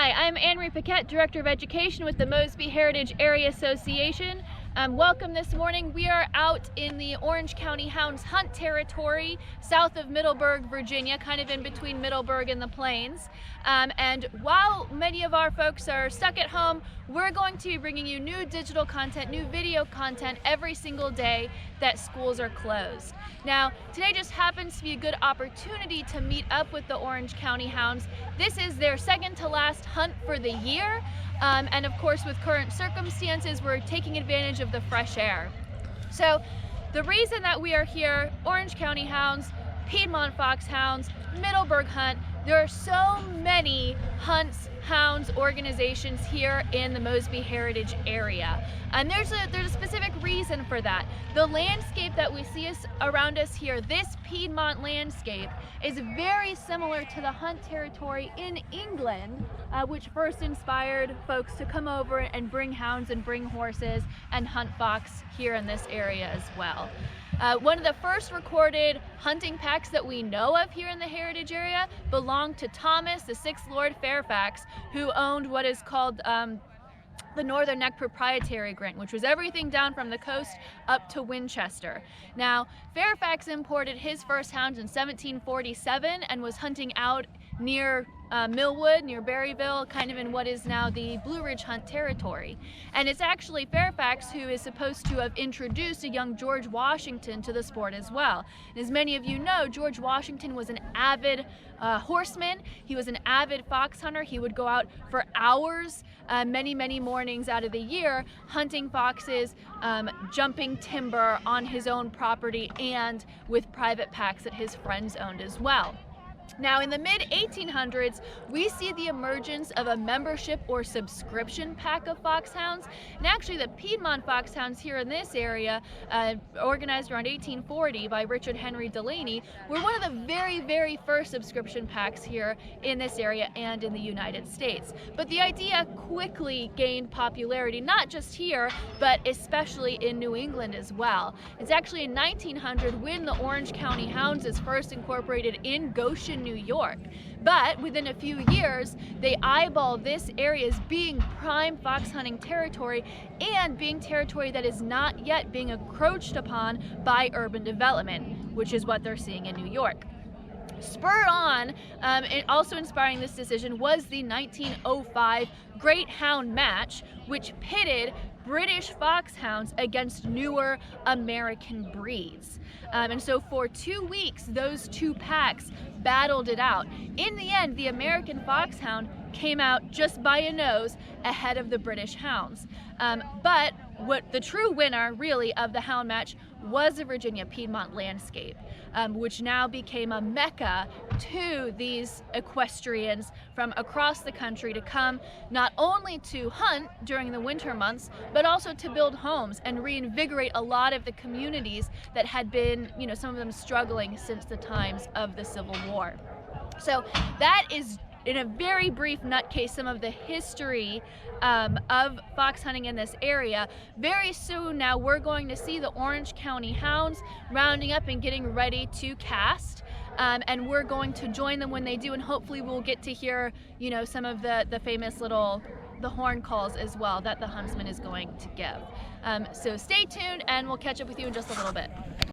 Hi, I'm Anne-Marie Paquette, Director of Education with the Mosby Heritage Area Association. Welcome this morning. We are out in the Orange County Hounds hunt territory south of Middleburg, Virginia, kind of in between Middleburg and the Plains. And while many of our folks are stuck at home, we're going to be bringing you new digital content, new video content every single day that schools are closed. Now, today just happens to be a good opportunity to meet up with the Orange County Hounds. This is their second to last hunt for the year. And of course, with current circumstances, we're taking advantage of the fresh air. So the reason that we are here, Orange County Hounds, Piedmont Foxhounds, Middleburg Hunt, there are so many hunts, hounds organizations here in the Mosby Heritage area. And there's a specific reason for that. The landscape that we see around us here, this Piedmont landscape, is very similar to the hunt territory in England, which first inspired folks to come over and bring hounds and bring horses and hunt fox here in this area as well. One of the first recorded hunting packs that we know of here in the heritage area belonged to Thomas, the 6th Lord Fairfax, who owned what is called the Northern Neck Proprietary Grant, which was everything down from the coast up to Winchester. Now, Fairfax imported his first hounds in 1747 and was hunting out near Millwood, near Berryville, kind of in what is now the Blue Ridge Hunt territory. And it's actually Fairfax who is supposed to have introduced a young George Washington to the sport as well. And as many of you know, George Washington was an avid horseman. He was an avid fox hunter. He would go out for hours, many mornings out of the year, hunting foxes, jumping timber on his own property and with private packs that his friends owned as well. Now, in the mid-1800s, we see the emergence of a membership or subscription pack of foxhounds. And actually, the Piedmont Foxhounds here in this area, organized around 1840 by Richard Henry Delaney, were one of the very first subscription packs here in this area and in the United States. But the idea quickly gained popularity, not just here, but especially in New England as well. It's actually in 1900 when the Orange County Hounds is first incorporated in Goshen, New York. But within a few years, they eyeball this area as being prime fox hunting territory and being territory that is not yet being encroached upon by urban development, which is what they're seeing in New York. Spurred on, and also inspiring this decision, was the 1905 Great Hound Match, which pitted British foxhounds against newer American breeds. And so for 2 weeks, those two packs battled it out. In the end, the American foxhound came out just by a nose ahead of the British hounds. But what the true winner, really, of the hound match was the Virginia Piedmont landscape, which now became a mecca to these equestrians from across the country to come not only to hunt during the winter months, but also to build homes and reinvigorate a lot of the communities that had been, some of them struggling since the times of the Civil War. So that is, in a very brief nutcase, some of the history of fox hunting in this area. Very soon now, we're going to see the Orange County Hounds rounding up and getting ready to cast. And we're going to join them when they do, and hopefully we'll get to hear, some of the famous the horn calls as well that the huntsman is going to give. So stay tuned, and we'll catch up with you in just a little bit.